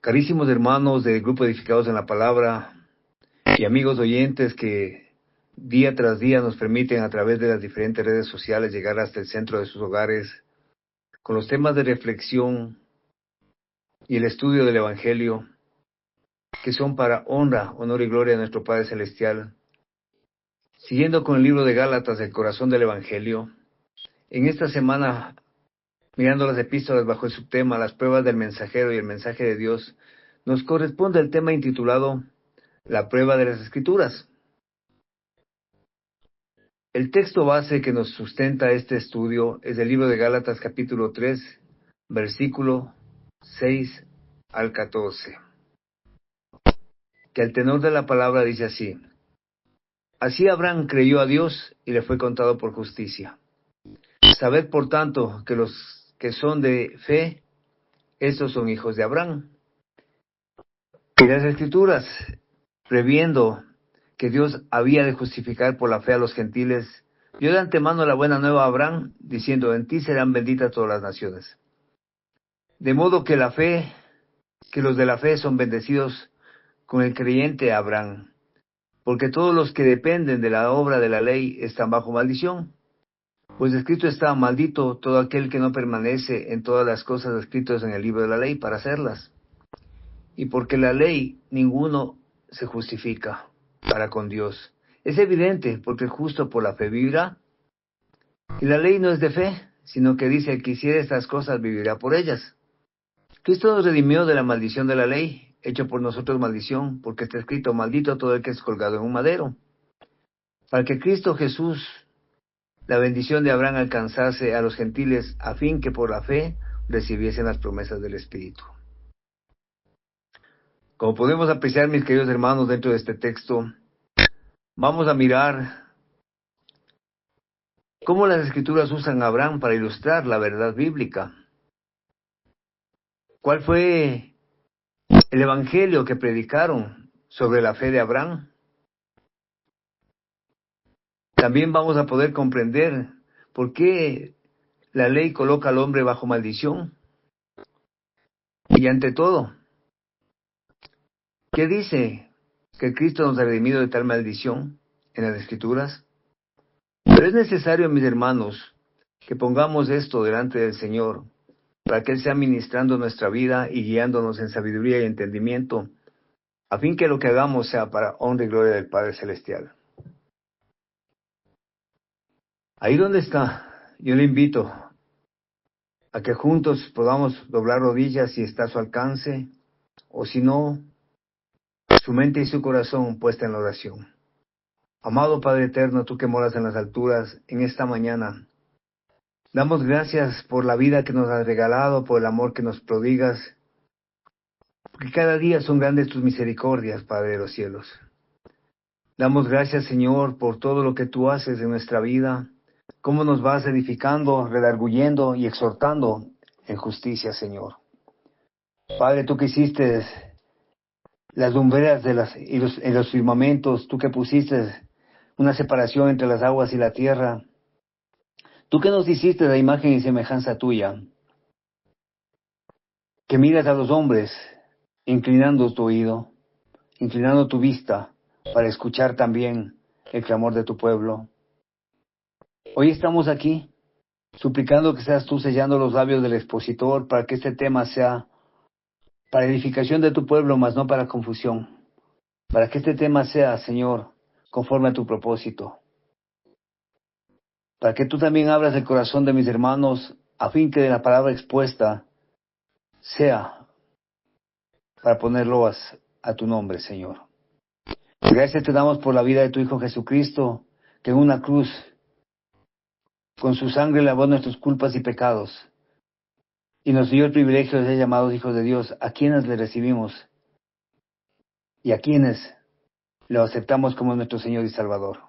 Carísimos hermanos del Grupo Edificados en la Palabra y amigos oyentes que día tras día nos permiten a través de las diferentes redes sociales llegar hasta el centro de sus hogares con los temas de reflexión y el estudio del Evangelio que son para honra, honor y gloria de nuestro Padre Celestial. Siguiendo con el libro de Gálatas, el corazón del Evangelio, en esta semana, mirando las epístolas bajo el subtema Las pruebas del mensajero y el mensaje de Dios, nos corresponde el tema intitulado La prueba de las Escrituras. El texto base que nos sustenta este estudio es el libro de Gálatas capítulo 3, versículo 6 al 14, que al tenor de la palabra dice así: Así Abraham creyó a Dios y le fue contado por justicia. Sabed por tanto que los que son de fe, estos son hijos de Abraham. Y las Escrituras, previendo que Dios había de justificar por la fe a los gentiles, dio de antemano la buena nueva a Abraham, diciendo: en ti serán benditas todas las naciones. De modo que los de la fe son bendecidos con el creyente Abraham, porque todos los que dependen de la obra de la ley están bajo maldición. Pues escrito está: maldito todo aquel que no permanece en todas las cosas escritas en el libro de la ley para hacerlas. Y porque la ley ninguno se justifica para con Dios. Es evidente, porque el justo por la fe vivirá. Y la ley no es de fe, sino que dice: el que hiciere estas cosas vivirá por ellas. Cristo nos redimió de la maldición de la ley, hecho por nosotros maldición, porque está escrito: maldito todo el que es colgado en un madero. Para que Cristo Jesús, la bendición de Abraham, alcanzase a los gentiles, a fin que por la fe recibiesen las promesas del Espíritu. Como podemos apreciar, mis queridos hermanos, dentro de este texto, vamos a mirar cómo las Escrituras usan a Abraham para ilustrar la verdad bíblica. ¿Cuál fue el evangelio que predicaron sobre la fe de Abraham? También vamos a poder comprender por qué la ley coloca al hombre bajo maldición. Y ante todo, ¿qué dice que Cristo nos ha redimido de tal maldición en las Escrituras? Pero es necesario, mis hermanos, que pongamos esto delante del Señor, para que Él sea ministrando nuestra vida y guiándonos en sabiduría y entendimiento, a fin que lo que hagamos sea para honra y gloria del Padre Celestial. Ahí donde está, yo le invito a que juntos podamos doblar rodillas si está a su alcance, o si no, su mente y su corazón puesta en la oración. Amado Padre eterno, tú que moras en las alturas, en esta mañana, damos gracias por la vida que nos has regalado, por el amor que nos prodigas, porque cada día son grandes tus misericordias, Padre de los cielos. Damos gracias, Señor, por todo lo que tú haces en nuestra vida, cómo nos vas edificando, redarguyendo y exhortando en justicia, Señor. Padre, tú que hiciste las lumbreras en los firmamentos, tú que pusiste una separación entre las aguas y la tierra, tú que nos hiciste la imagen y semejanza tuya, que miras a los hombres inclinando tu oído, inclinando tu vista para escuchar también el clamor de tu pueblo. Hoy estamos aquí suplicando que seas tú sellando los labios del expositor para que este tema sea para edificación de tu pueblo, mas no para confusión. Para que este tema sea, Señor, conforme a tu propósito. Para que tú también abras el corazón de mis hermanos, a fin que de la palabra expuesta sea para ponerlo a tu nombre, Señor. Gracias te damos por la vida de tu Hijo Jesucristo, que en una cruz, con su sangre lavó nuestras culpas y pecados, y nos dio el privilegio de ser llamados hijos de Dios, a quienes le recibimos y a quienes lo aceptamos como nuestro Señor y Salvador.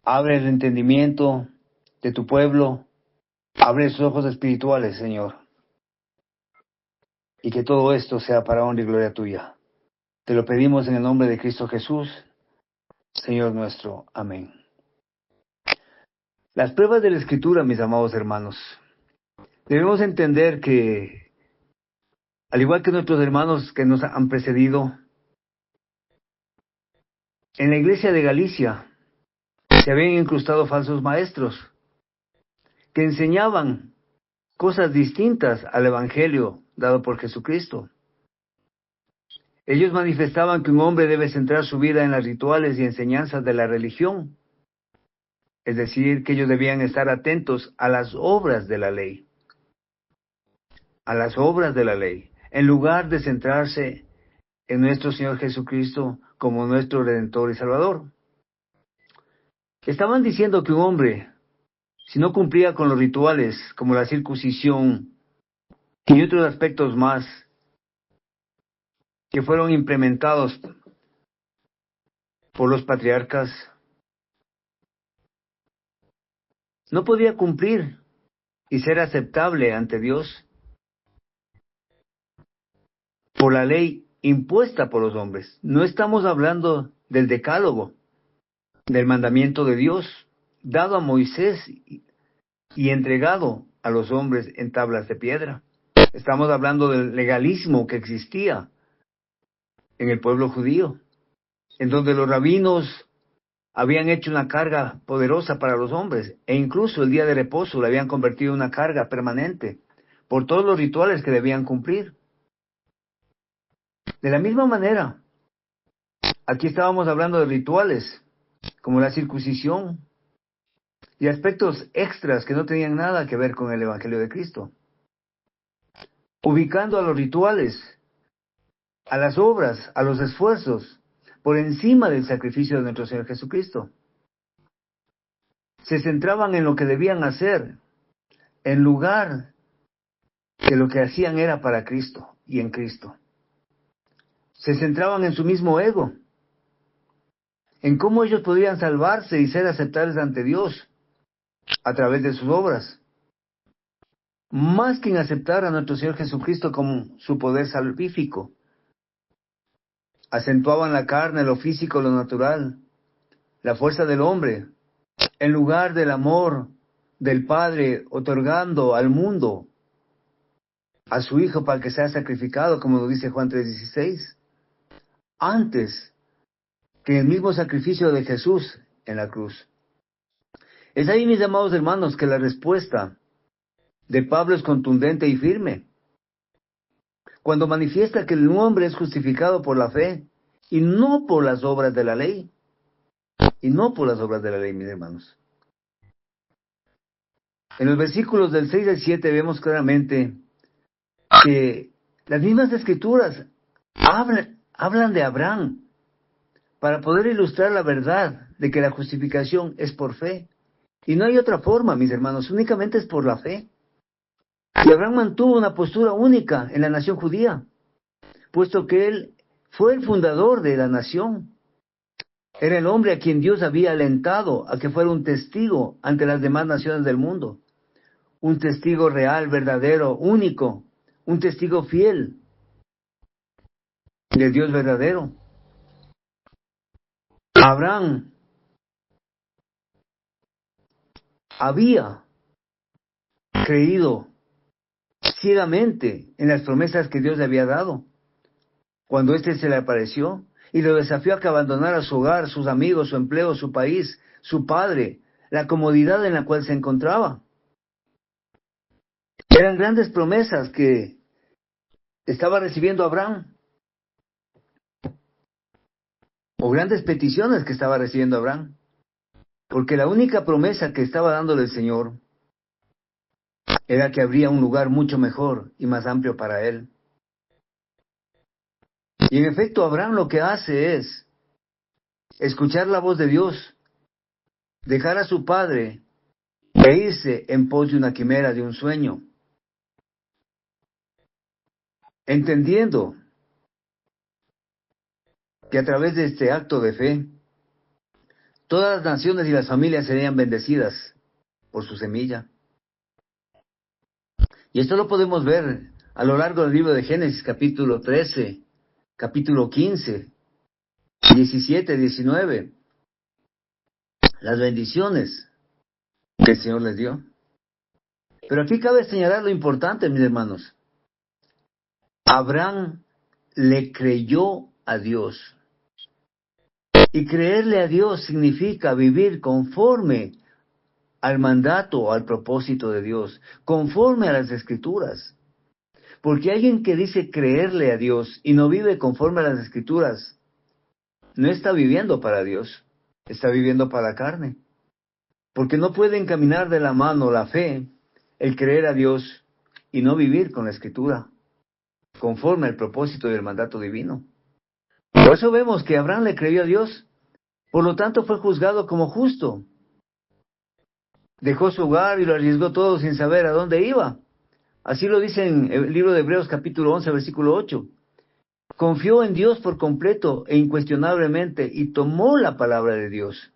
Abre el entendimiento de tu pueblo, abre sus ojos espirituales, Señor, y que todo esto sea para honra y gloria tuya. Te lo pedimos en el nombre de Cristo Jesús, Señor nuestro. Amén. Las pruebas de la Escritura, mis amados hermanos. Debemos entender que Al igual que nuestros hermanos que nos han precedido, en la iglesia de Galicia se habían incrustado falsos maestros que enseñaban cosas distintas al evangelio dado por Jesucristo. Ellos manifestaban que un hombre debe centrar su vida en las rituales y enseñanzas de la religión, es decir, que ellos debían estar atentos a las obras de la ley, en lugar de centrarse en nuestro Señor Jesucristo como nuestro Redentor y Salvador. Estaban diciendo que un hombre, si no cumplía con los rituales como la circuncisión y otros aspectos más que fueron implementados por los patriarcas, no podía cumplir y ser aceptable ante Dios por la ley impuesta por los hombres. No estamos hablando del decálogo, del mandamiento de Dios, dado a Moisés y entregado a los hombres en tablas de piedra. Estamos hablando del legalismo que existía en el pueblo judío, en donde los rabinos habían hecho una carga poderosa para los hombres, e incluso el día de reposo le habían convertido en una carga permanente por todos los rituales que debían cumplir. De la misma manera, aquí estábamos hablando de rituales, como la circuncisión, y aspectos extras que no tenían nada que ver con el Evangelio de Cristo. Ubicando a los rituales, a las obras, a los esfuerzos, por encima del sacrificio de nuestro Señor Jesucristo. Se centraban en lo que debían hacer, en lugar de lo que hacían era para Cristo y en Cristo. Se centraban en su mismo ego, en cómo ellos podían salvarse y ser aceptables ante Dios a través de sus obras, más que en aceptar a nuestro Señor Jesucristo como su poder salvífico. Acentuaban la carne, lo físico, lo natural, la fuerza del hombre, en lugar del amor del Padre, otorgando al mundo a su Hijo para que sea sacrificado, como lo dice Juan 3:16, antes que el mismo sacrificio de Jesús en la cruz. Es ahí, mis amados hermanos, que la respuesta de Pablo es contundente y firme, cuando manifiesta que el hombre es justificado por la fe y no por las obras de la ley. Y no por las obras de la ley, mis hermanos. En los versículos del 6 al 7 vemos claramente que las mismas escrituras hablan de Abraham para poder ilustrar la verdad de que la justificación es por fe. Y no hay otra forma, mis hermanos, únicamente es por la fe. Y Abraham mantuvo una postura única en la nación judía, puesto que él fue el fundador de la nación. Era el hombre a quien Dios había alentado a que fuera un testigo ante las demás naciones del mundo. Un testigo real, verdadero, único, un testigo fiel del Dios verdadero. Abraham había creído ciegamente en las promesas que Dios le había dado, cuando éste se le apareció y lo desafió a que abandonara su hogar, sus amigos, su empleo, su país, su padre, la comodidad en la cual se encontraba. Eran grandes promesas que estaba recibiendo Abraham, o grandes peticiones que estaba recibiendo Abraham, porque la única promesa que estaba dándole el Señor era que habría un lugar mucho mejor y más amplio para él. Y en efecto, Abraham lo que hace es escuchar la voz de Dios, dejar a su padre e irse en pos de una quimera, de un sueño, entendiendo que a través de este acto de fe, todas las naciones y las familias serían bendecidas por su semilla. Y esto lo podemos ver a lo largo del libro de Génesis, capítulo 13, capítulo 15, 17, 19. Las bendiciones que el Señor les dio. Pero aquí cabe señalar lo importante, mis hermanos. Abraham le creyó a Dios. Y creerle a Dios significa vivir conforme al mandato o al propósito de Dios, conforme a las Escrituras. Porque alguien que dice creerle a Dios y no vive conforme a las Escrituras, no está viviendo para Dios, está viviendo para la carne. Porque no pueden caminar de la mano la fe, el creer a Dios y no vivir con la Escritura, conforme al propósito y el mandato divino. Por eso vemos que Abraham le creyó a Dios, por lo tanto fue juzgado como justo. Dejó su hogar y lo arriesgó todo sin saber a dónde iba. Así lo dice en el libro de Hebreos capítulo 11, versículo 8. Confió en Dios por completo e incuestionablemente y tomó la palabra de Dios.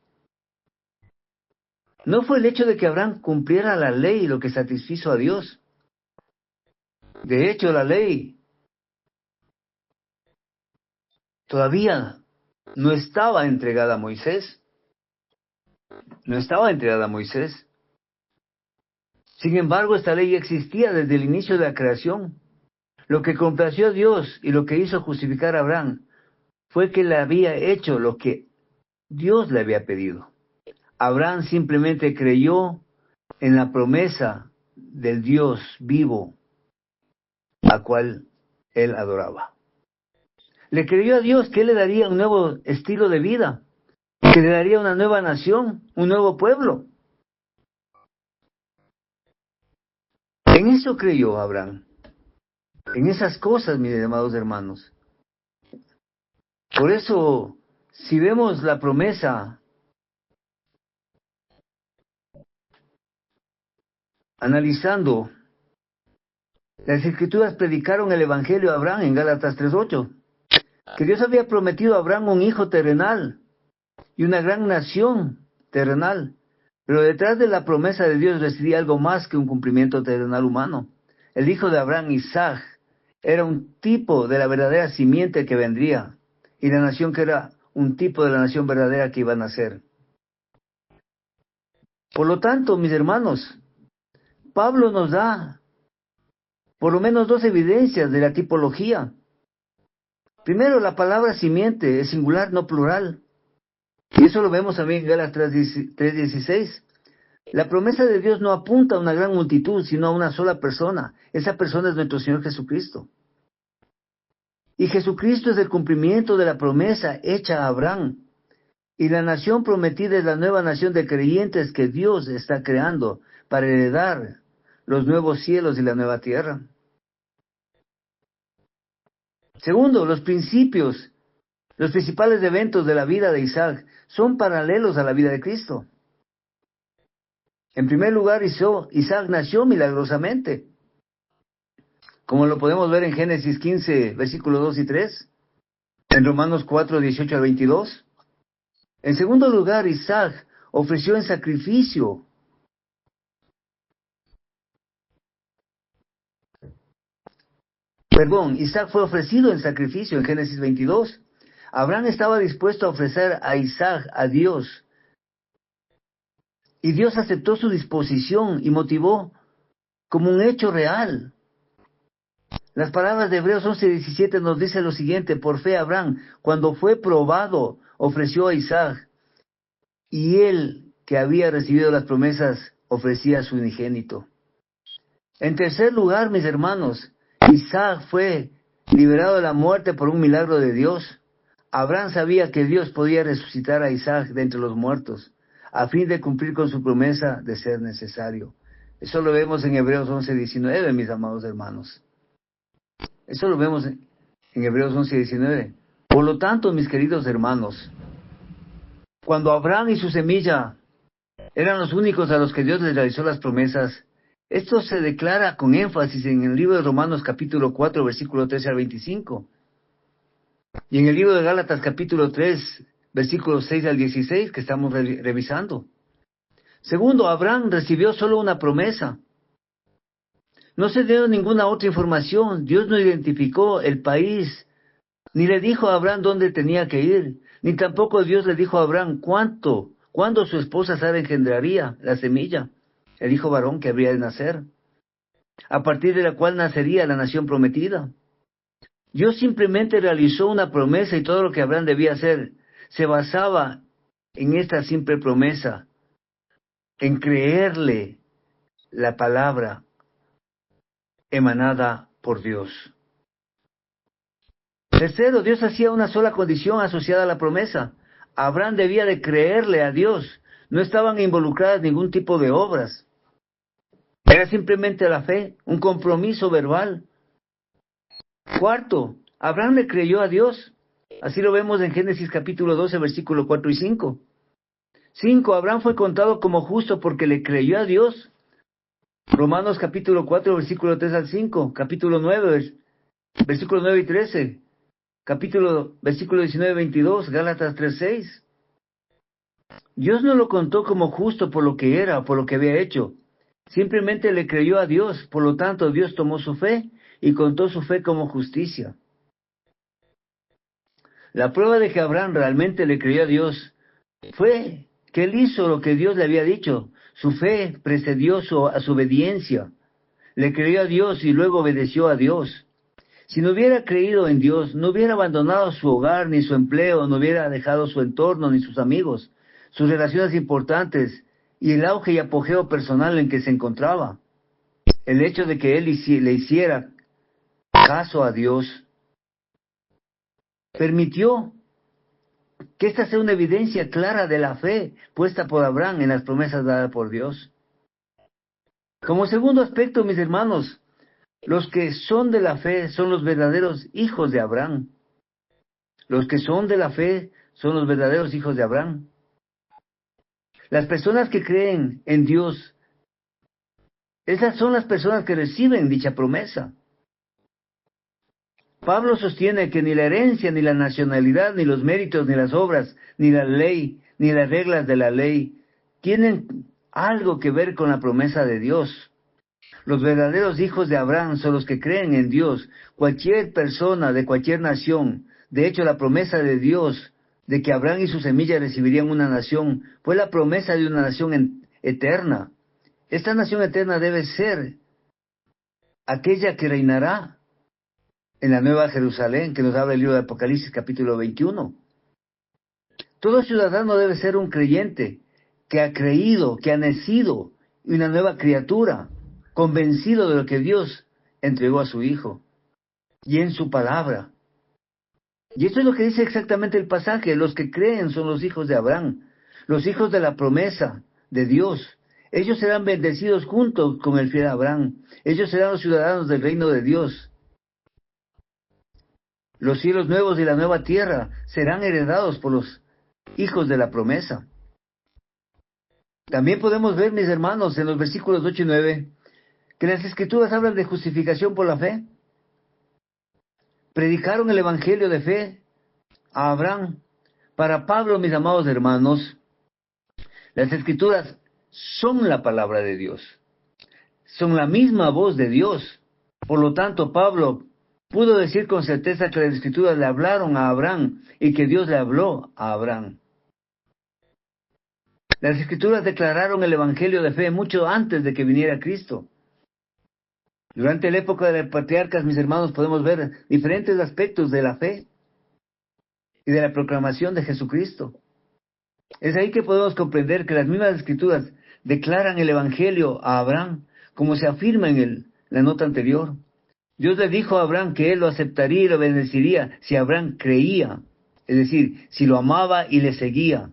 No fue el hecho de que Abraham cumpliera la ley lo que satisfizo a Dios. De hecho, la ley todavía no estaba entregada a Moisés. No estaba entregada a Moisés. Sin embargo, esta ley existía desde el inicio de la creación. Lo que complació a Dios y lo que hizo justificar a Abraham fue que le había hecho lo que Dios le había pedido. Abraham simplemente creyó en la promesa del Dios vivo, a cual él adoraba. Le creyó a Dios que él le daría un nuevo estilo de vida, que le daría una nueva nación, un nuevo pueblo. En eso creyó Abraham. En esas cosas, mis amados hermanos. Por eso, si vemos la promesa, analizando, las Escrituras predicaron el Evangelio a Abraham en Gálatas 3:8, que Dios había prometido a Abraham un hijo terrenal y una gran nación terrenal, pero detrás de la promesa de Dios residía algo más que un cumplimiento terrenal humano. El hijo de Abraham, Isaac, era un tipo de la verdadera simiente que vendría, y la nación que era un tipo de la nación verdadera que iba a nacer. Por lo tanto, mis hermanos, Pablo nos da por lo menos dos evidencias de la tipología. Primero, la palabra simiente es singular, no plural. Y eso lo vemos también en Gálatas 3:16. La promesa de Dios no apunta a una gran multitud, sino a una sola persona. Esa persona es nuestro Señor Jesucristo. Y Jesucristo es el cumplimiento de la promesa hecha a Abraham. Y la nación prometida es la nueva nación de creyentes que Dios está creando para heredar los nuevos cielos y la nueva tierra. Segundo, los principales eventos de la vida de Isaac son paralelos a la vida de Cristo. En primer lugar, Isaac nació milagrosamente, como lo podemos ver en Génesis 15, versículos 2 y 3, en Romanos 4, 18 al 22. En segundo lugar, Isaac ofreció en sacrificio. Isaac fue ofrecido en sacrificio en Génesis 22. Abraham estaba dispuesto a ofrecer a Isaac a Dios. Y Dios aceptó su disposición y motivó como un hecho real. Las palabras de Hebreos 11:17 nos dice lo siguiente: por fe Abraham, cuando fue probado, ofreció a Isaac, y él, que había recibido las promesas, ofrecía a su unigénito. En tercer lugar, mis hermanos, Isaac fue liberado de la muerte por un milagro de Dios. Abraham sabía que Dios podía resucitar a Isaac de entre los muertos, a fin de cumplir con su promesa de ser necesario. Eso lo vemos en Hebreos 11:19, mis amados hermanos. Eso lo vemos en Hebreos 11:19. Por lo tanto, mis queridos hermanos, cuando Abraham y su semilla eran los únicos a los que Dios les realizó las promesas, esto se declara con énfasis en el libro de Romanos capítulo 4, versículo 13 al 25. Y en el libro de Gálatas capítulo 3, versículos 6 al 16, que estamos revisando. Segundo, Abraham recibió solo una promesa. No se dio ninguna otra información. Dios no identificó el país, ni le dijo a Abraham dónde tenía que ir, ni tampoco Dios le dijo a Abraham cuándo su esposa Sara engendraría la semilla, el hijo varón que habría de nacer, a partir de la cual nacería la nación prometida. Dios simplemente realizó una promesa y todo lo que Abraham debía hacer se basaba en esta simple promesa, en creerle la palabra emanada por Dios. Tercero, Dios hacía una sola condición asociada a la promesa. Abraham debía de creerle a Dios. No estaban involucradas ningún tipo de obras. Era simplemente la fe, un compromiso verbal. Cuarto, Abraham le creyó a Dios. Así lo vemos en Génesis capítulo 12, versículo 4 y 5. 5. Abraham fue contado como justo porque le creyó a Dios. Romanos capítulo 4, versículo 3 al 5. Capítulo 9, versículo 9 y 13. Versículo 19 y 22. Gálatas 3, 6. Dios no lo contó como justo por lo que era o por lo que había hecho. Simplemente le creyó a Dios. Por lo tanto, Dios tomó su fe y contó su fe como justicia. La prueba de que Abraham realmente le creyó a Dios fue que él hizo lo que Dios le había dicho. Su fe precedió a su obediencia. Le creyó a Dios y luego obedeció a Dios. Si no hubiera creído en Dios, no hubiera abandonado su hogar, ni su empleo, no hubiera dejado su entorno, ni sus amigos, sus relaciones importantes y el auge y apogeo personal en que se encontraba. El hecho de que él le hiciera caso a Dios permitió que esta sea una evidencia clara de la fe puesta por Abraham en las promesas dadas por Dios. Como segundo aspecto, mis hermanos, los que son de la fe son los verdaderos hijos de Abraham. Los que son de la fe son los verdaderos hijos de Abraham. Las personas que creen en Dios, esas son las personas que reciben dicha promesa. Pablo sostiene que ni la herencia, ni la nacionalidad, ni los méritos, ni las obras, ni la ley, ni las reglas de la ley tienen algo que ver con la promesa de Dios. Los verdaderos hijos de Abraham son los que creen en Dios. Cualquier persona de cualquier nación, de hecho la promesa de Dios de que Abraham y su semilla recibirían una nación, fue la promesa de una nación eterna. Esta nación eterna debe ser aquella que reinará en la Nueva Jerusalén, que nos habla el libro de Apocalipsis capítulo 21. Todo ciudadano debe ser un creyente, que ha creído, que ha nacido, una nueva criatura, convencido de lo que Dios entregó a su Hijo, y en su palabra. Y esto es lo que dice exactamente el pasaje: los que creen son los hijos de Abraham, los hijos de la promesa de Dios. Ellos serán bendecidos junto con el fiel Abraham. Ellos serán los ciudadanos del reino de Dios. Los cielos nuevos y la nueva tierra serán heredados por los hijos de la promesa. También podemos ver, mis hermanos, en los versículos 8 y 9, que las Escrituras hablan de justificación por la fe. Predicaron el evangelio de fe a Abraham. Para Pablo, mis amados hermanos, las Escrituras son la palabra de Dios. Son la misma voz de Dios. Por lo tanto, Pablo pudo decir con certeza que las Escrituras le hablaron a Abraham y que Dios le habló a Abraham. Las Escrituras declararon el evangelio de fe mucho antes de que viniera Cristo. Durante la época de los patriarcas, mis hermanos, podemos ver diferentes aspectos de la fe y de la proclamación de Jesucristo. Es ahí que podemos comprender que las mismas Escrituras declaran el evangelio a Abraham, como se afirma en la nota anterior. Dios le dijo a Abraham que él lo aceptaría y lo bendeciría si Abraham creía, es decir, si lo amaba y le seguía,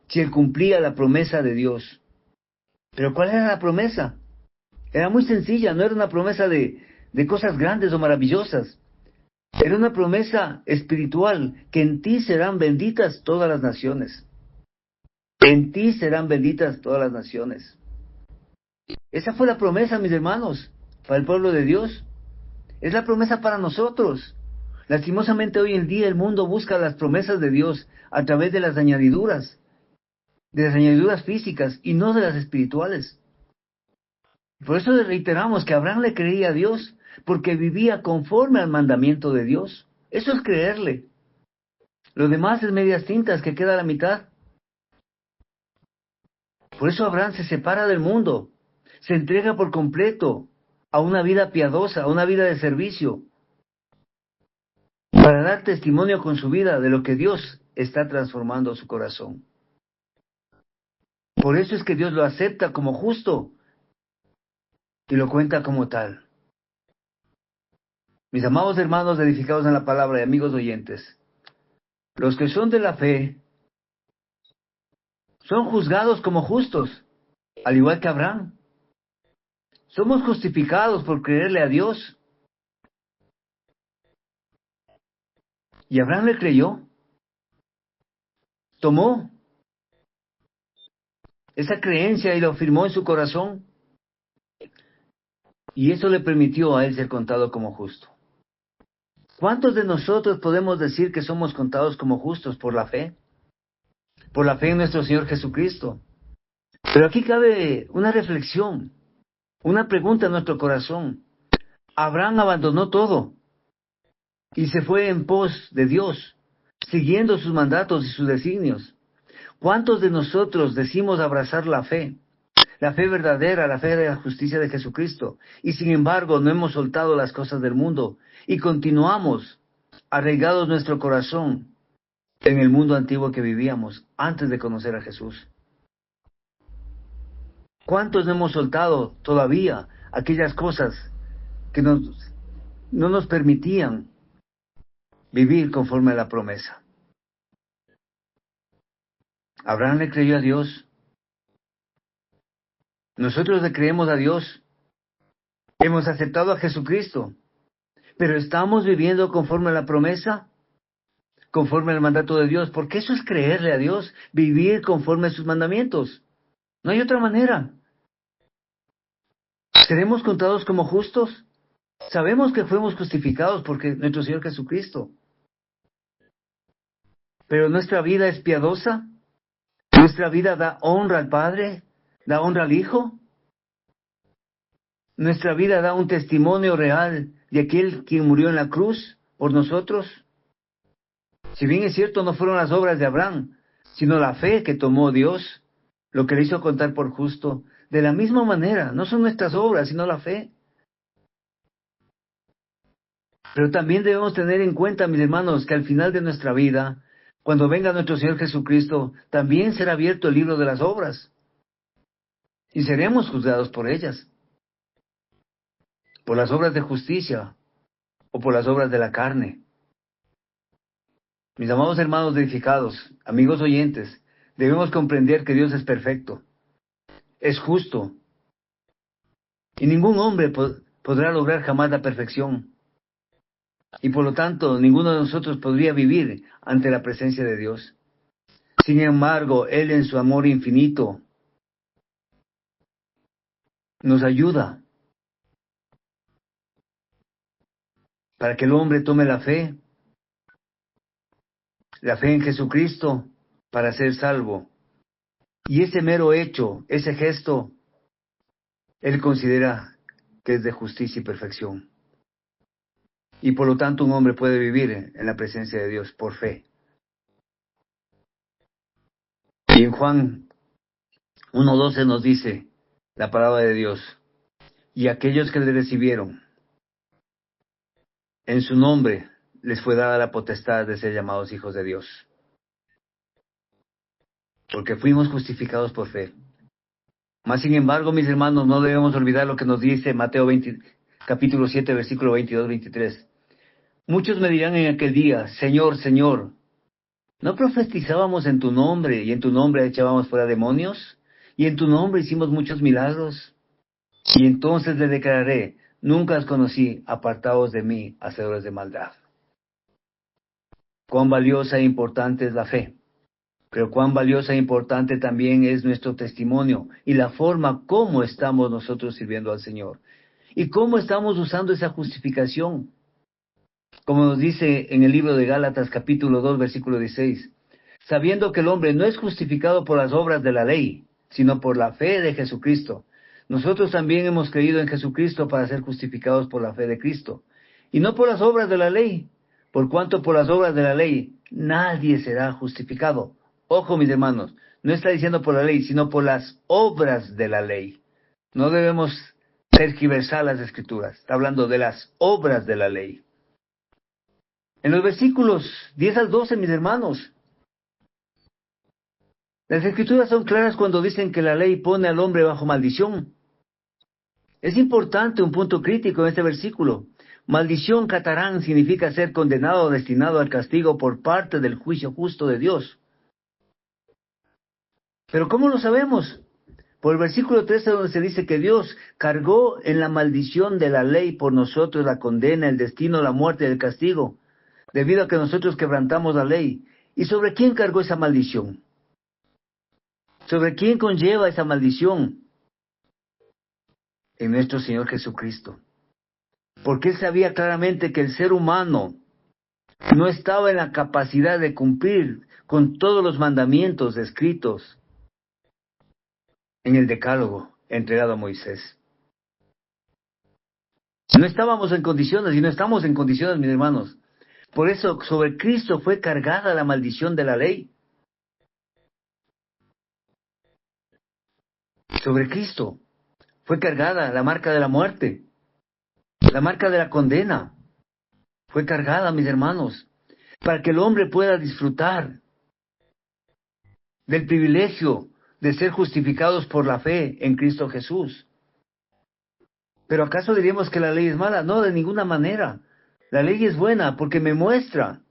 si él cumplía la promesa de Dios. Pero ¿cuál era la promesa? Era muy sencilla, no era una promesa de cosas grandes o maravillosas. Era una promesa espiritual, que en ti serán benditas todas las naciones. En ti serán benditas todas las naciones. Esa fue la promesa, mis hermanos, para el pueblo de Dios. Es la promesa para nosotros. Lastimosamente hoy en día el mundo busca las promesas de Dios a través de las añadiduras físicas y no de las espirituales. Por eso reiteramos que Abraham le creía a Dios porque vivía conforme al mandamiento de Dios. Eso es creerle. Lo demás es medias tintas que queda a la mitad. Por eso Abraham se separa del mundo, se entrega por completo a una vida piadosa, a una vida de servicio. para dar testimonio con su vida de lo que Dios está transformando su corazón. Por eso es que Dios lo acepta como justo y lo cuenta como tal. Mis amados hermanos edificados en la palabra y amigos oyentes, los que son de la fe son juzgados como justos, al igual que Abraham. Somos justificados por creerle a Dios. Y Abraham le creyó, tomó esa creencia y lo afirmó en su corazón, y eso le permitió a él ser contado como justo. ¿Cuántos de nosotros podemos decir que somos contados como justos por la fe? Por la fe en nuestro Señor Jesucristo. Pero aquí cabe una reflexión, una pregunta en nuestro corazón. Abraham abandonó todo y se fue en pos de Dios, siguiendo sus mandatos y sus designios. ¿Cuántos de nosotros decimos abrazar la fe verdadera, la fe de la justicia de Jesucristo, y sin embargo no hemos soltado las cosas del mundo y continuamos arraigados nuestro corazón en el mundo antiguo que vivíamos antes de conocer a Jesús? ¿Cuántos no hemos soltado todavía aquellas cosas que no nos permitían vivir conforme a la promesa? Abraham le creyó a Dios. Nosotros le creemos a Dios. Hemos aceptado a Jesucristo. Pero ¿estamos viviendo conforme a la promesa? Conforme al mandato de Dios. Porque eso es creerle a Dios. Vivir conforme a sus mandamientos. No hay otra manera. ¿Seremos contados como justos? Sabemos que fuimos justificados porque nuestro Señor Jesucristo. Pero nuestra vida es piadosa. Nuestra vida da honra al Padre, da honra al Hijo. Nuestra vida da un testimonio real de aquel quien murió en la cruz por nosotros. Si bien es cierto, no fueron las obras de Abraham, sino la fe que tomó Dios, lo que le hizo contar por justo. De la misma manera, no son nuestras obras, sino la fe. Pero también debemos tener en cuenta, mis hermanos, que al final de nuestra vida, cuando venga nuestro Señor Jesucristo, también será abierto el libro de las obras. Y seremos juzgados por ellas. Por las obras de justicia o por las obras de la carne. Mis amados hermanos edificados, amigos oyentes, debemos comprender que Dios es perfecto, es justo, y ningún hombre podrá lograr jamás la perfección. Y por lo tanto, ninguno de nosotros podría vivir ante la presencia de Dios. Sin embargo, Él en su amor infinito nos ayuda para que el hombre tome la fe en Jesucristo para ser salvo. Y ese mero hecho, ese gesto, Él considera que es de justicia y perfección. Y por lo tanto un hombre puede vivir en la presencia de Dios por fe. Y en Juan 1:12 nos dice la palabra de Dios: y aquellos que le recibieron, en su nombre les fue dada la potestad de ser llamados hijos de Dios. Porque fuimos justificados por fe. Mas sin embargo, mis hermanos, no debemos olvidar lo que nos dice Mateo capítulo 7, versículo 22-23. Muchos me dirán en aquel día: Señor, Señor, ¿no profetizábamos en tu nombre, y en tu nombre echábamos fuera demonios, y en tu nombre hicimos muchos milagros? Y entonces le declararé: nunca os conocí, apartaos de mí, hacedores de maldad. Cuán valiosa e importante es la fe, pero cuán valiosa e importante también es nuestro testimonio y la forma como estamos nosotros sirviendo al Señor, y cómo estamos usando esa justificación. Como nos dice en el libro de Gálatas capítulo 2, versículo 16, sabiendo que el hombre no es justificado por las obras de la ley, sino por la fe de Jesucristo. Nosotros también hemos creído en Jesucristo para ser justificados por la fe de Cristo, y no por las obras de la ley, por cuanto por las obras de la ley nadie será justificado. Ojo, mis hermanos, no está diciendo por la ley, sino por las obras de la ley. No debemos tergiversar las Escrituras, está hablando de las obras de la ley. En los versículos 10 al 12, mis hermanos, las Escrituras son claras cuando dicen que la ley pone al hombre bajo maldición. Es importante un punto crítico en este versículo. Maldición, catarán, significa ser condenado o destinado al castigo por parte del juicio justo de Dios. Pero ¿cómo lo sabemos? Por el versículo 13, donde se dice que Dios cargó en la maldición de la ley por nosotros la condena, el destino, la muerte y el castigo, debido a que nosotros quebrantamos la ley. ¿Y sobre quién cargó esa maldición? ¿Sobre quién conlleva esa maldición? En nuestro Señor Jesucristo. Porque Él sabía claramente que el ser humano no estaba en la capacidad de cumplir con todos los mandamientos escritos en el Decálogo entregado a Moisés. No estábamos en condiciones, y no estamos en condiciones, mis hermanos. Por eso sobre Cristo fue cargada la maldición de la ley. Sobre Cristo fue cargada la marca de la muerte, la marca de la condena. Fue cargada, mis hermanos, para que el hombre pueda disfrutar del privilegio de ser justificados por la fe en Cristo Jesús. ¿Pero acaso diríamos que la ley es mala? No, de ninguna manera. La ley es buena porque me muestra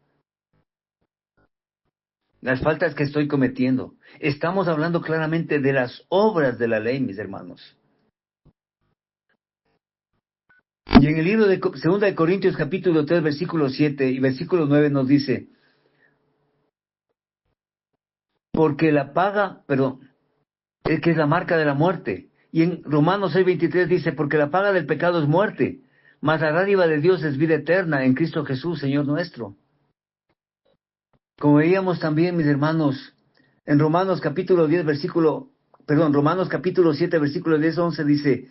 las faltas que estoy cometiendo. Estamos hablando claramente de las obras de la ley, mis hermanos. Y en el libro de 2 de Corintios capítulo 3, versículo 7 y versículo 9 nos dice, porque la paga, que es la marca de la muerte. Y en Romanos 6:23 dice, porque la paga del pecado es muerte, mas la dádiva de Dios es vida eterna en Cristo Jesús, Señor nuestro. Como veíamos también, mis hermanos, en Romanos capítulo 7, versículo 10-11 dice,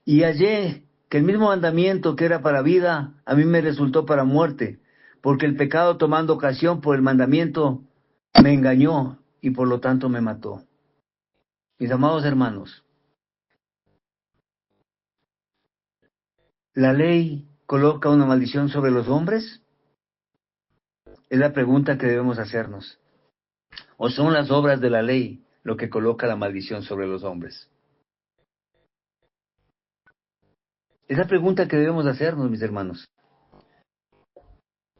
y hallé que el mismo mandamiento que era para vida, a mí me resultó para muerte, porque el pecado tomando ocasión por el mandamiento, me engañó y por lo tanto me mató. Mis amados hermanos, ¿la ley coloca una maldición sobre los hombres? Es la pregunta que debemos hacernos. ¿O son las obras de la ley lo que coloca la maldición sobre los hombres? Es la pregunta que debemos hacernos, mis hermanos.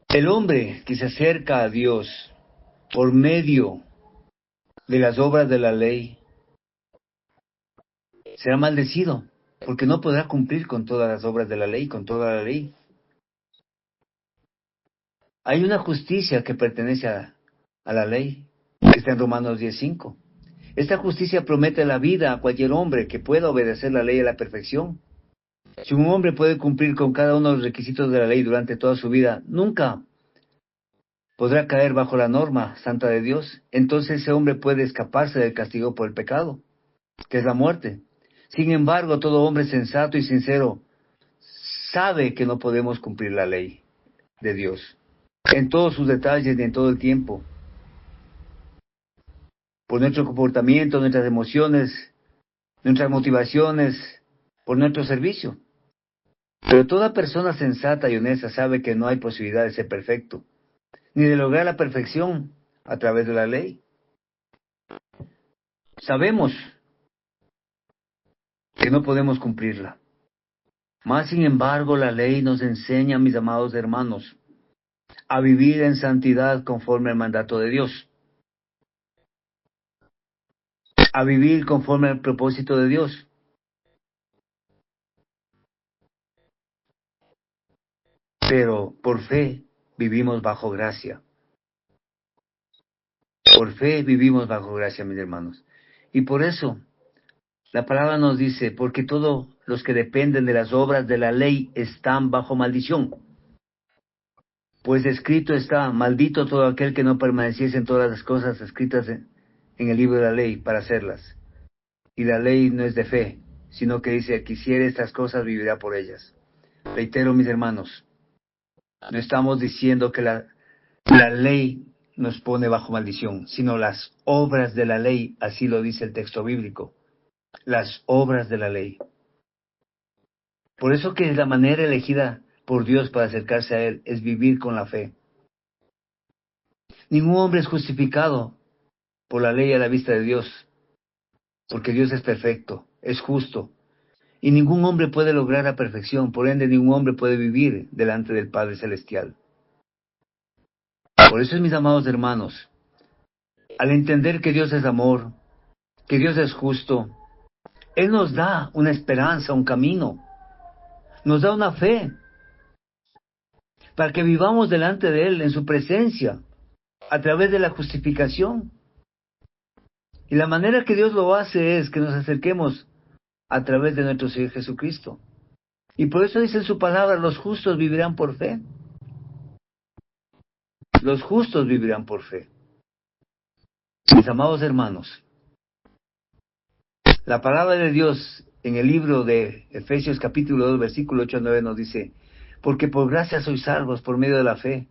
El hombre que se acerca a Dios por medio de las obras de la ley será maldecido, porque no podrá cumplir con todas las obras de la ley, con toda la ley. Hay una justicia que pertenece a la ley, que está en Romanos 10:5. Esta justicia promete la vida a cualquier hombre que pueda obedecer la ley a la perfección. Si un hombre puede cumplir con cada uno de los requisitos de la ley durante toda su vida, nunca podrá caer bajo la norma santa de Dios. Entonces ese hombre puede escaparse del castigo por el pecado, que es la muerte. Sin embargo, todo hombre sensato y sincero sabe que no podemos cumplir la ley de Dios en todos sus detalles y en todo el tiempo. Por nuestro comportamiento, nuestras emociones, nuestras motivaciones, por nuestro servicio. Pero toda persona sensata y honesta sabe que no hay posibilidad de ser perfecto, ni de lograr la perfección a través de la ley. Sabemos que no podemos cumplirla. Mas, sin embargo, la ley nos enseña, mis amados hermanos, a vivir en santidad conforme al mandato de Dios. A vivir conforme al propósito de Dios. Pero por fe vivimos bajo gracia. Por fe vivimos bajo gracia, mis hermanos. Y por eso, la palabra nos dice, porque todos los que dependen de las obras de la ley están bajo maldición. Pues escrito está, maldito todo aquel que no permaneciese en todas las cosas escritas en el libro de la ley para hacerlas. Y la ley no es de fe, sino que dice, que hiciere estas cosas vivirá por ellas. Reitero, mis hermanos, no estamos diciendo que la ley nos pone bajo maldición, sino las obras de la ley, así lo dice el texto bíblico. Las obras de la ley. Por eso que la manera elegida por Dios para acercarse a Él es vivir con la fe, Ningún hombre es justificado por la ley a la vista de Dios, porque Dios es perfecto, es justo, y ningún hombre puede lograr la perfección, por ende ningún hombre puede vivir delante del Padre Celestial. Por eso, mis amados hermanos, al entender que Dios es amor, que Dios es justo, Él nos da una esperanza, un camino, nos da una fe, para que vivamos delante de Él, en su presencia, a través de la justificación. Y la manera que Dios lo hace es que nos acerquemos a través de nuestro Señor Jesucristo. Y por eso dice en su palabra, los justos vivirán por fe. Los justos vivirán por fe. Mis amados hermanos, la palabra de Dios en el libro de Efesios capítulo 2, versículo 8 a 9 nos dice, porque por gracia sois salvos por medio de la fe.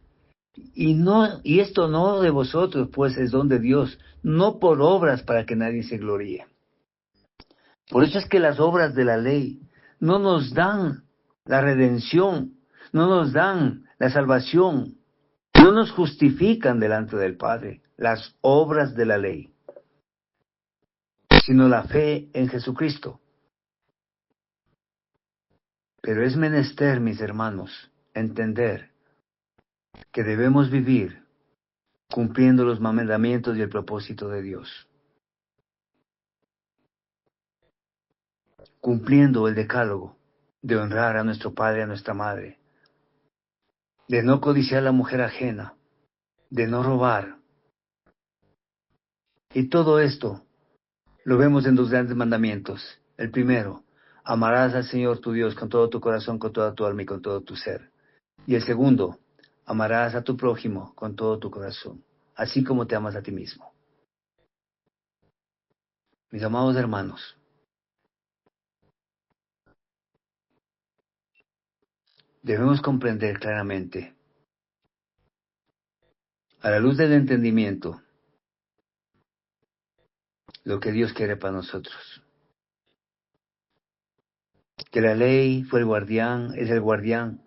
Y esto no de vosotros, pues es don de Dios, no por obras para que nadie se gloríe. Por eso es que las obras de la ley no nos dan la redención, no nos dan la salvación, no nos justifican delante del Padre, las obras de la ley, sino la fe en Jesucristo. Pero es menester, mis hermanos, entender que debemos vivir cumpliendo los mandamientos y el propósito de Dios, cumpliendo el decálogo de honrar a nuestro padre y a nuestra madre, de no codiciar a la mujer ajena, de no robar. Y todo esto lo vemos en dos grandes mandamientos. El primero, amarás al Señor tu Dios con todo tu corazón, con toda tu alma y con todo tu ser. Y el segundo, amarás a tu prójimo con todo tu corazón, así como te amas a ti mismo. Mis amados hermanos, debemos comprender claramente, a la luz del entendimiento, lo que Dios quiere para nosotros. Que la ley fue el guardián, es el guardián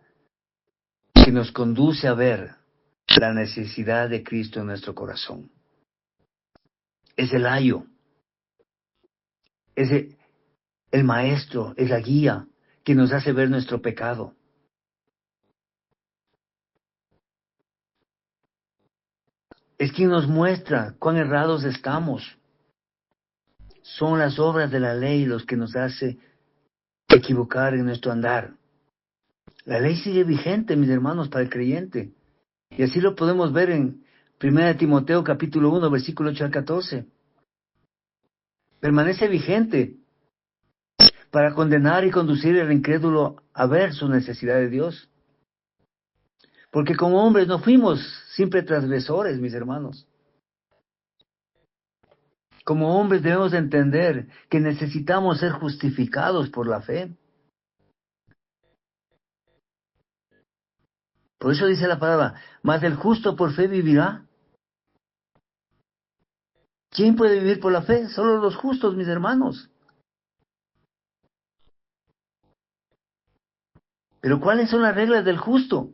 que nos conduce a ver la necesidad de Cristo en nuestro corazón. Es el ayo, es el maestro, es la guía que nos hace ver nuestro pecado. Es quien nos muestra cuán errados estamos. Son las obras de la ley los que nos hace equivocar en nuestro andar. La ley sigue vigente, mis hermanos, para el creyente. Y así lo podemos ver en 1 Timoteo capítulo 1, versículo 8 al 14. Permanece vigente para condenar y conducir al incrédulo a ver su necesidad de Dios. Porque como hombres no fuimos siempre transgresores, mis hermanos. Como hombres debemos entender que necesitamos ser justificados por la fe. Por eso dice la palabra, mas el justo por fe vivirá. ¿Quién puede vivir por la fe? Solo los justos, mis hermanos. Pero ¿cuáles son las reglas del justo?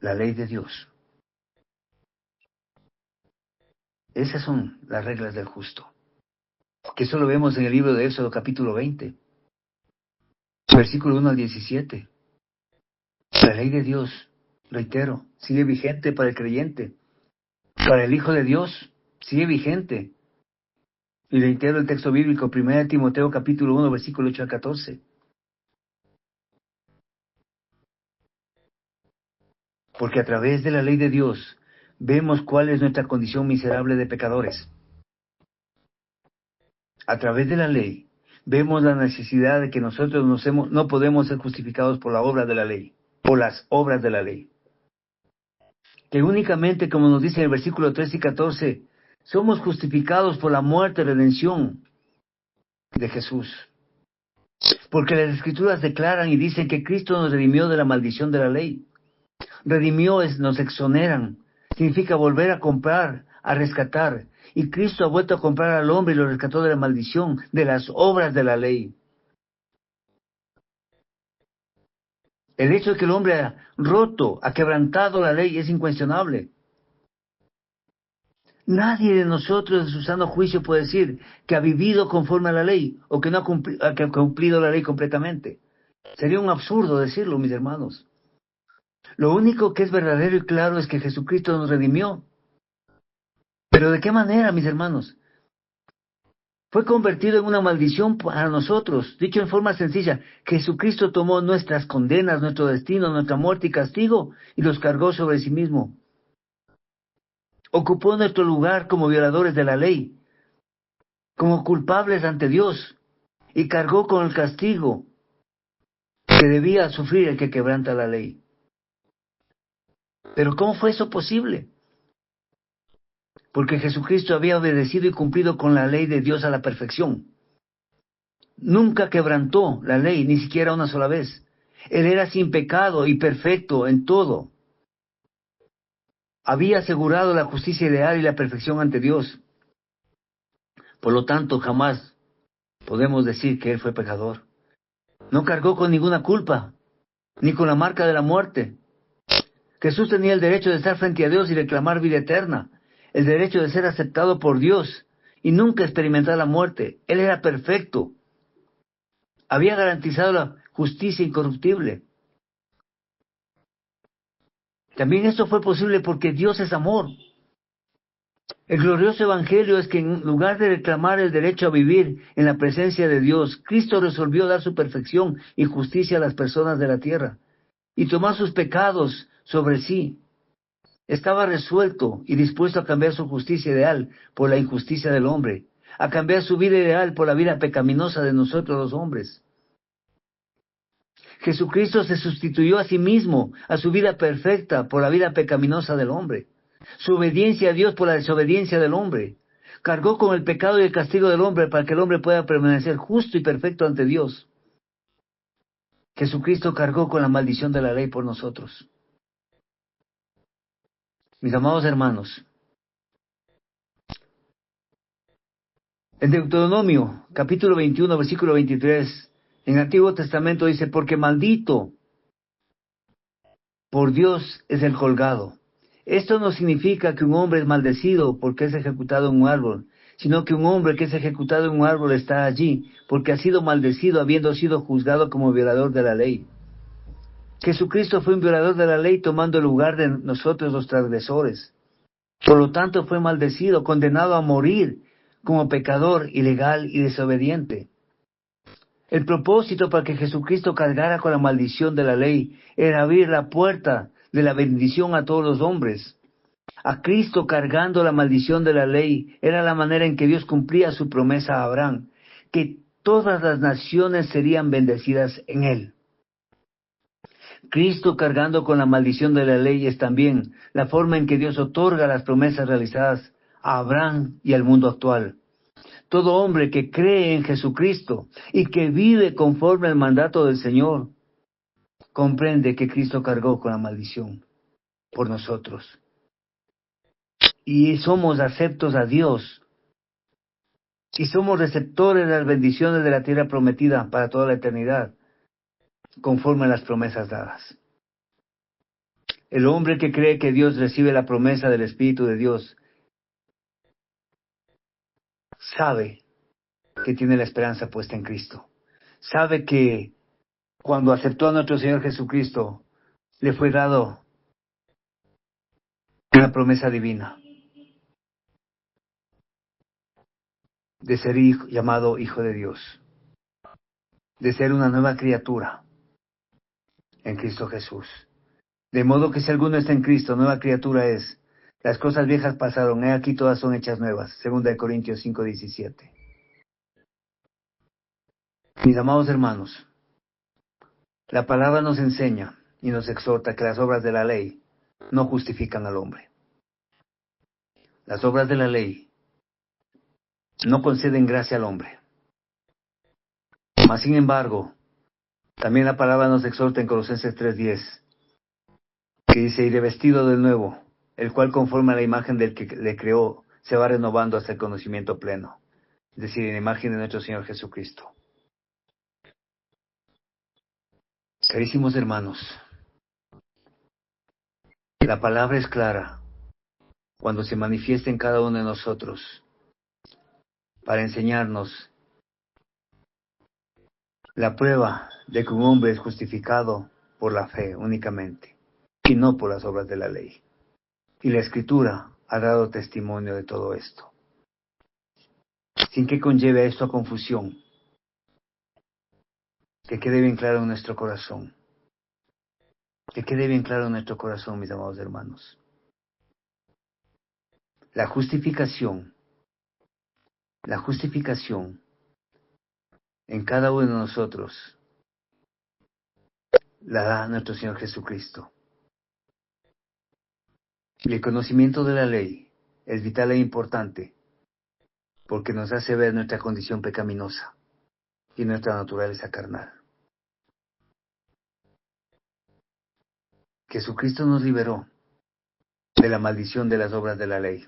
La ley de Dios. Esas son las reglas del justo. Que eso lo vemos en el libro de Éxodo capítulo 20, versículo 1 al 17. La ley de Dios, reitero, sigue vigente para el creyente. Para el Hijo de Dios, sigue vigente. Y reitero el texto bíblico, 1 Timoteo capítulo 1, versículo 8 al 14. Porque a través de la ley de Dios vemos cuál es nuestra condición miserable de pecadores. A través de la ley vemos la necesidad de que nosotros no podemos ser justificados por la obra de la ley, por las obras de la ley. Que únicamente, como nos dice en el versículo 13 y 14, somos justificados por la muerte y redención de Jesús. Porque las Escrituras declaran y dicen que Cristo nos redimió de la maldición de la ley. Redimió nos exoneran, significa volver a comprar, a rescatar. Y Cristo ha vuelto a comprar al hombre y lo rescató de la maldición, de las obras de la ley. El hecho de que el hombre ha roto, ha quebrantado la ley es incuestionable. Nadie de nosotros en su sano juicio puede decir que ha vivido conforme a la ley o que no que ha cumplido la ley completamente. Sería un absurdo decirlo, mis hermanos. Lo único que es verdadero y claro es que Jesucristo nos redimió. ¿Pero de qué manera, mis hermanos? Fue convertido en una maldición para nosotros. Dicho en forma sencilla, Jesucristo tomó nuestras condenas, nuestro destino, nuestra muerte y castigo y los cargó sobre sí mismo. Ocupó nuestro lugar como violadores de la ley, como culpables ante Dios, y cargó con el castigo que debía sufrir el que quebranta la ley. Pero ¿cómo fue eso posible? Porque Jesucristo había obedecido y cumplido con la ley de Dios a la perfección. Nunca quebrantó la ley, ni siquiera una sola vez. Él era sin pecado y perfecto en todo. Había asegurado la justicia ideal y la perfección ante Dios. Por lo tanto, jamás podemos decir que Él fue pecador. No cargó con ninguna culpa, ni con la marca de la muerte. Jesús tenía el derecho de estar frente a Dios y reclamar vida eterna, el derecho de ser aceptado por Dios y nunca experimentar la muerte. Él era perfecto. Había garantizado la justicia incorruptible. También esto fue posible porque Dios es amor. El glorioso evangelio es que en lugar de reclamar el derecho a vivir en la presencia de Dios, Cristo resolvió dar su perfección y justicia a las personas de la tierra y tomar sus pecados sobre sí. Estaba resuelto y dispuesto a cambiar su justicia ideal por la injusticia del hombre, a cambiar su vida ideal por la vida pecaminosa de nosotros los hombres. Jesucristo se sustituyó a sí mismo, a su vida perfecta, por la vida pecaminosa del hombre. Su obediencia a Dios por la desobediencia del hombre. Cargó con el pecado y el castigo del hombre para que el hombre pueda permanecer justo y perfecto ante Dios. Jesucristo cargó con la maldición de la ley por nosotros. Mis amados hermanos, en Deuteronomio, capítulo 21, versículo 23, en el Antiguo Testamento dice, porque maldito por Dios es el colgado. Esto no significa que un hombre es maldecido porque es ejecutado en un árbol, sino que un hombre que es ejecutado en un árbol está allí porque ha sido maldecido habiendo sido juzgado como violador de la ley. Jesucristo fue un violador de la ley tomando el lugar de nosotros los transgresores. Por lo tanto fue maldecido, condenado a morir como pecador ilegal y desobediente. El propósito para que Jesucristo cargara con la maldición de la ley era abrir la puerta de la bendición a todos los hombres. A Cristo cargando la maldición de la ley era la manera en que Dios cumplía su promesa a Abraham, que todas las naciones serían bendecidas en él. Cristo cargando con la maldición de la ley es también la forma en que Dios otorga las promesas realizadas a Abraham y al mundo actual. Todo hombre que cree en Jesucristo y que vive conforme al mandato del Señor, comprende que Cristo cargó con la maldición por nosotros. Y somos aceptos a Dios. Y somos receptores de las bendiciones de la tierra prometida para toda la eternidad, conforme a las promesas dadas. El hombre que cree que Dios recibe la promesa del Espíritu de Dios, sabe que tiene la esperanza puesta en Cristo. Sabe que cuando aceptó a nuestro Señor Jesucristo, le fue dado una promesa divina de ser llamado Hijo de Dios, de ser una nueva criatura en Cristo Jesús. De modo que si alguno está en Cristo, nueva criatura es. Las cosas viejas pasaron, he aquí todas son hechas nuevas. 2 Corintios 5:17. Mis amados hermanos, la palabra nos enseña y nos exhorta que las obras de la ley no justifican al hombre. Las obras de la ley no conceden gracia al hombre. Mas, sin embargo, también la palabra nos exhorta en Colosenses 3:10, que dice, y revestido de nuevo, el cual conforme a la imagen del que le creó, se va renovando hasta el conocimiento pleno. Es decir, en la imagen de nuestro Señor Jesucristo. Carísimos hermanos, la palabra es clara cuando se manifiesta en cada uno de nosotros para enseñarnos la prueba de que un hombre es justificado por la fe únicamente y no por las obras de la ley. Y la Escritura ha dado testimonio de todo esto, sin que conlleve esto a confusión, que quede bien claro en nuestro corazón, que quede bien claro en nuestro corazón, mis amados hermanos. La justificación en cada uno de nosotros la da nuestro Señor Jesucristo. Y el conocimiento de la ley es vital e importante porque nos hace ver nuestra condición pecaminosa y nuestra naturaleza carnal. Jesucristo nos liberó de la maldición de las obras de la ley,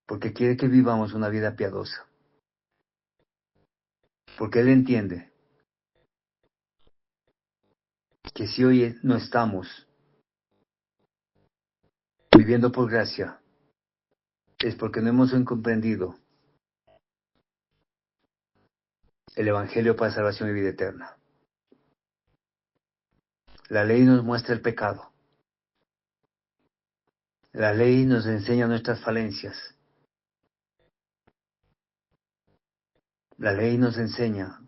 porque quiere que vivamos una vida piadosa, porque Él entiende que si hoy no estamos viviendo por gracia, es porque no hemos comprendido el Evangelio para salvación y vida eterna. La ley nos muestra el pecado. La ley nos enseña nuestras falencias. La ley nos enseña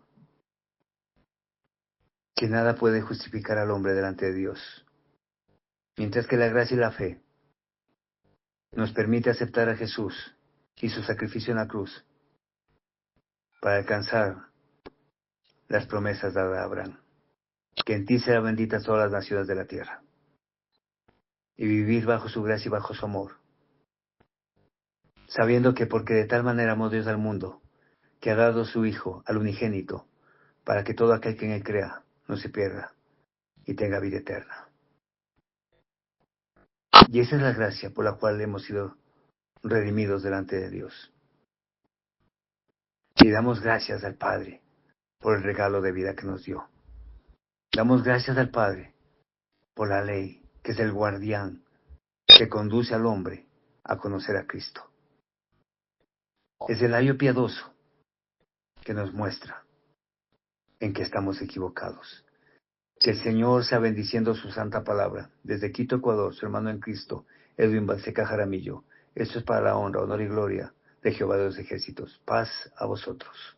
que nada puede justificar al hombre delante de Dios, mientras que la gracia y la fe nos permite aceptar a Jesús y su sacrificio en la cruz para alcanzar las promesas dadas a Abraham, que en ti serán benditas todas las naciones de la tierra, y vivir bajo su gracia y bajo su amor, sabiendo que porque de tal manera amó Dios al mundo, que ha dado su Hijo al unigénito, para que todo aquel que en él crea no se pierda y tenga vida eterna. Y esa es la gracia por la cual hemos sido redimidos delante de Dios. Y damos gracias al Padre por el regalo de vida que nos dio. Damos gracias al Padre por la ley, que es el guardián que conduce al hombre a conocer a Cristo. Es el ayo piadoso que nos muestra en que estamos equivocados. Que el Señor sea bendiciendo su santa palabra. Desde Quito, Ecuador, su hermano en Cristo, Edwin Balseca Jaramillo. Esto es para la honra, honor y gloria de Jehová de los ejércitos. Paz a vosotros.